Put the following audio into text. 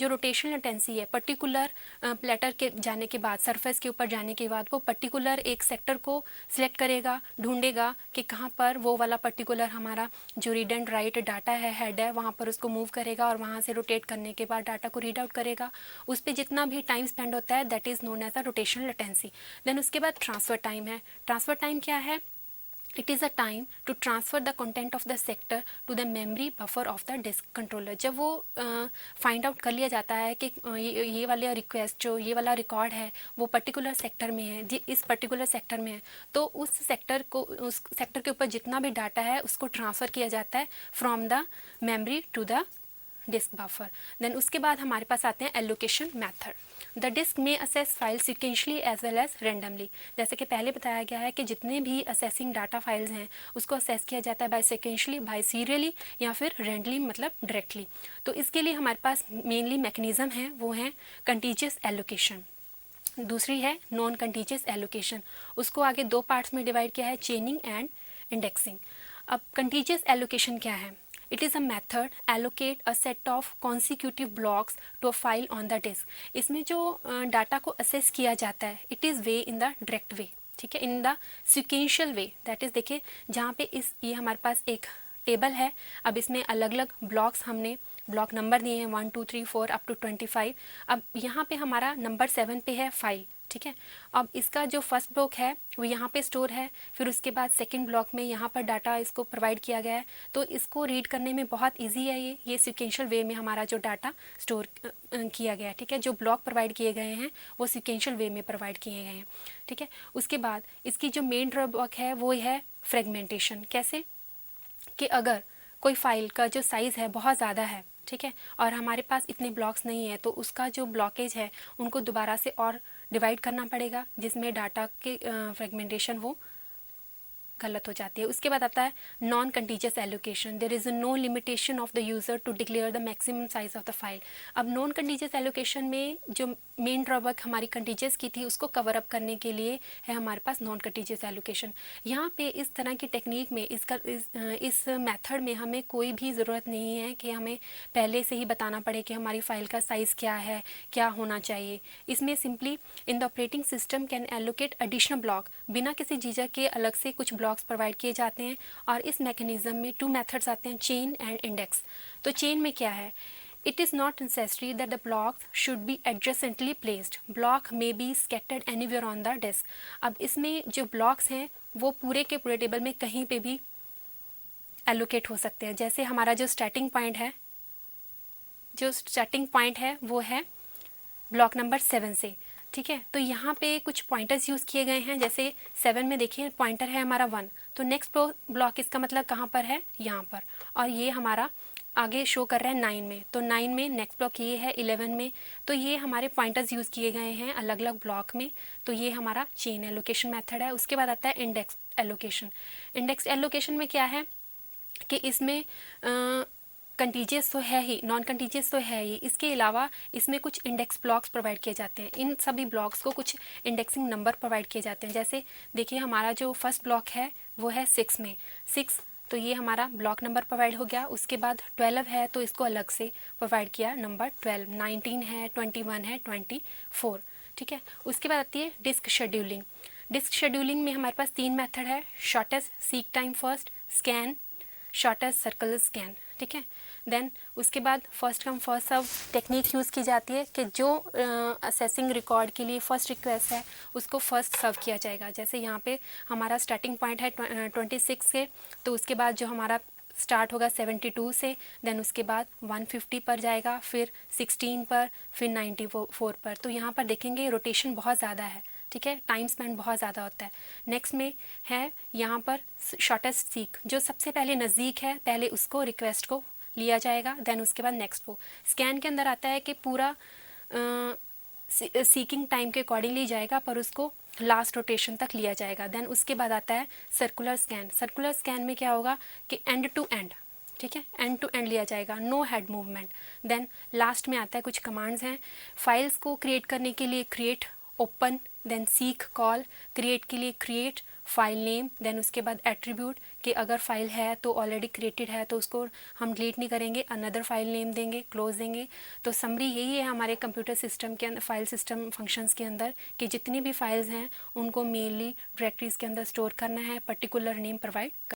जो rotational latency है particular platter के जाने के बाद, सरफेस के ऊपर जाने के बाद वो पर्टिकुलर एक सेक्टर को सिलेक्ट करेगा, ढूंढेगा कि कहाँ पर वो वाला पर्टिकुलर हमारा जो रीड एंड राइट डाटा है, हेड है, वहाँ पर उसको मूव करेगा और वहाँ से रोटेट करने के बाद डाटा को रीड आउट करेगा। उस पर जितना भी टाइम स्पेंड होता है that is known as a rotational latency. Then उसके बाद ट्रांसफ़र टाइम है। ट्रांसफ़र टाइम क्या है? It is a time to transfer the content of the sector to the memory buffer of the disk controller। जब वो find out कर लिया जाता है कि ये वाला रिक्वेस्ट जो ये वाला रिकॉर्ड है वो पर्टिकुलर सेक्टर में है, इस पर्टिकुलर सेक्टर में है, तो उस सेक्टर के ऊपर जितना भी डाटा है उसको ट्रांसफ़र किया जाता है from the memory to the disk buffer. Then उसके बाद हमारे पास आते हैं एलोकेशन मैथड। द डिस्क में access file sequentially as well as randomly. जैसे कि पहले बताया गया है कि जितने भी असेसिंग डाटा फाइल्स हैं उसको असेस किया जाता है बाय सिक्वेंशली, बाय सीरियली या फिर रेंडमली मतलब डायरेक्टली। तो इसके लिए हमारे पास मेनली मैकेनिज्म है, वो है कंटीजियस एलोकेशन, दूसरी है नॉन कंटीजियस एलोकेशन। उसको आगे दो पार्ट्स में डिवाइड किया है, चेनिंग एंड इंडेक्सिंग। अब कंटीजियस एलोकेशन क्या है? It is a method allocate a set of consecutive blocks to a file on the disk। इसमें जो डाटा को असेस किया जाता है it is way in the direct way, ठीक है, in the sequential way. That is देखिए जहाँ पे ये हमारे पास एक टेबल है, अब इसमें अलग अलग ब्लॉक्स हमने ब्लॉक नंबर दिए हैं 1 2 3 4 अप टू 25। अब यहाँ पे हमारा नंबर 7 पे है फाइल, ठीक है। अब इसका जो फर्स्ट ब्लॉक है वो यहाँ पे स्टोर है, फिर उसके बाद सेकंड ब्लॉक में यहाँ पर डाटा इसको प्रोवाइड किया गया है, तो इसको रीड करने में बहुत इजी है। ये सिक्वेंशियल वे में हमारा जो डाटा स्टोर किया गया है, ठीक है। जो ब्लॉक प्रोवाइड किए गए हैं वो सिक्वेंशियल वे में प्रोवाइड किए गए हैं, ठीक है। उसके बाद इसकी जो मेन ड्रॉबैक है वो है फ्रेगमेंटेशन। कैसे कि अगर कोई फाइल का जो साइज़ है बहुत ज़्यादा है, ठीक है, और हमारे पास इतने ब्लॉक्स नहीं है, तो उसका जो ब्लॉकेज है उनको दोबारा से और डिवाइड करना पड़ेगा, जिसमें डाटा के फ्रेगमेंटेशन वो गलत हो जाती है। उसके बाद आता है non contiguous allocation. There is no limitation of the user to declare the maximum size of the file. अब नॉन कंटीजियस एलोकेशन में जो मेन ड्रॉबैक हमारी कंटीजियस की थी उसको कवर अप करने के लिए है हमारे पास नॉन कंटीजियस एलोकेशन। यहाँ पे इस तरह की टेक्निक में इस मेथड में हमें कोई भी ज़रूरत नहीं है कि हमें पहले से ही बताना पड़े कि हमारी फ़ाइल का साइज़ क्या है, क्या होना चाहिए। इसमें simply in the operating system can allocate additional block, बिना किसी झिझक के अलग से कुछ ब्लॉक्स प्रोवाइड किए जाते हैं। और इस मैकेनिज्म में 2 मेथड्स आते हैं, चेन एंड इंडेक्स। तो चेन में क्या है? It is not necessary that the blocks should be adjacently placed. Block may be scattered anywhere on the disk। अब इसमें जो ब्लॉक्स हैं वो पूरे के पूरे टेबल में कहीं पे भी एलोकेट हो सकते हैं। जैसे हमारा जो स्टार्टिंग पॉइंट है वो है ब्लॉक नंबर 7 से, ठीक है। तो यहाँ पे कुछ पॉइंटर्स यूज़ किए गए हैं। जैसे 7 में देखिए पॉइंटर है हमारा 1, तो नेक्स्ट ब्लॉक इसका मतलब कहाँ पर है? यहाँ पर। और ये हमारा आगे शो कर रहा है 9 में, तो 9 में नेक्स्ट ब्लॉक ये है 11 में। तो ये हमारे पॉइंटर्स यूज़ किए गए हैं अलग अलग ब्लॉक में। तो ये हमारा चेन एलोकेशन मेथड है। उसके बाद आता है इंडेक्स एलोकेशन। इंडेक्स एलोकेशन में क्या है कि इसमें कंटीजियस तो है ही, नॉन कंटीजियस तो है ही, इसके अलावा इसमें कुछ इंडेक्स ब्लॉक्स प्रोवाइड किए जाते हैं। इन सभी ब्लॉक्स को कुछ इंडेक्सिंग नंबर प्रोवाइड किए जाते हैं। जैसे देखिए हमारा जो फर्स्ट ब्लॉक है वो है 6 में, 6, तो ये हमारा ब्लॉक नंबर प्रोवाइड हो गया। उसके बाद 12 है तो इसको अलग से प्रोवाइड किया नंबर 12, 19 है, 21 है, 24, ठीक है। उसके बाद आती है डिस्क शेड्यूलिंग। डिस्क शेड्यूलिंग में हमारे पास 3 मेथड है, shortest seek time first, scan, shortest circle scan, ठीक है। देन उसके बाद first come first serve technique use की जाती है कि जो असेसिंग रिकॉर्ड के लिए फर्स्ट रिक्वेस्ट है उसको फर्स्ट सर्व किया जाएगा। जैसे यहाँ पे हमारा स्टार्टिंग पॉइंट है 26 से, तो उसके बाद जो हमारा स्टार्ट होगा 72 से, देन उसके बाद 150 पर जाएगा, फिर 16 पर, फिर 94 पर। तो यहाँ पर देखेंगे रोटेशन बहुत ज़्यादा है, ठीक है, टाइम स्पेंड बहुत ज़्यादा होता है। नेक्स्ट में है यहाँ पर शॉर्टेस्ट सीक, जो सबसे पहले नज़दीक है पहले उसको रिक्वेस्ट को लिया जाएगा, देन उसके बाद नेक्स्ट को। स्कैन के अंदर आता है कि पूरा सीकिंग टाइम के अकॉर्डिंगली जाएगा पर उसको लास्ट रोटेशन तक लिया जाएगा। देन उसके बाद आता है सर्कुलर स्कैन। सर्कुलर स्कैन में क्या होगा कि एंड टू एंड, ठीक है, एंड टू एंड लिया जाएगा, no head movement. Then last में आता है कुछ कमांड्स हैं फाइल्स को क्रिएट करने के लिए, create, open, then seek, call, create के लिए क्रिएट, फाइल नेम, देन उसके बाद एट्रीब्यूट कि अगर फाइल है तो ऑलरेडी क्रिएटेड है तो उसको हम डिलीट नहीं करेंगे, अनदर फाइल नेम देंगे, क्लोज देंगे। तो समरी यही है हमारे कंप्यूटर सिस्टम के अंदर, फाइल सिस्टम फंक्शंस के अंदर, कि जितनी भी फाइल्स हैं उनको मेनली डायरेक्टरीज के अंदर स्टोर करना है, पर्टिकुलर नेम प्रोवाइड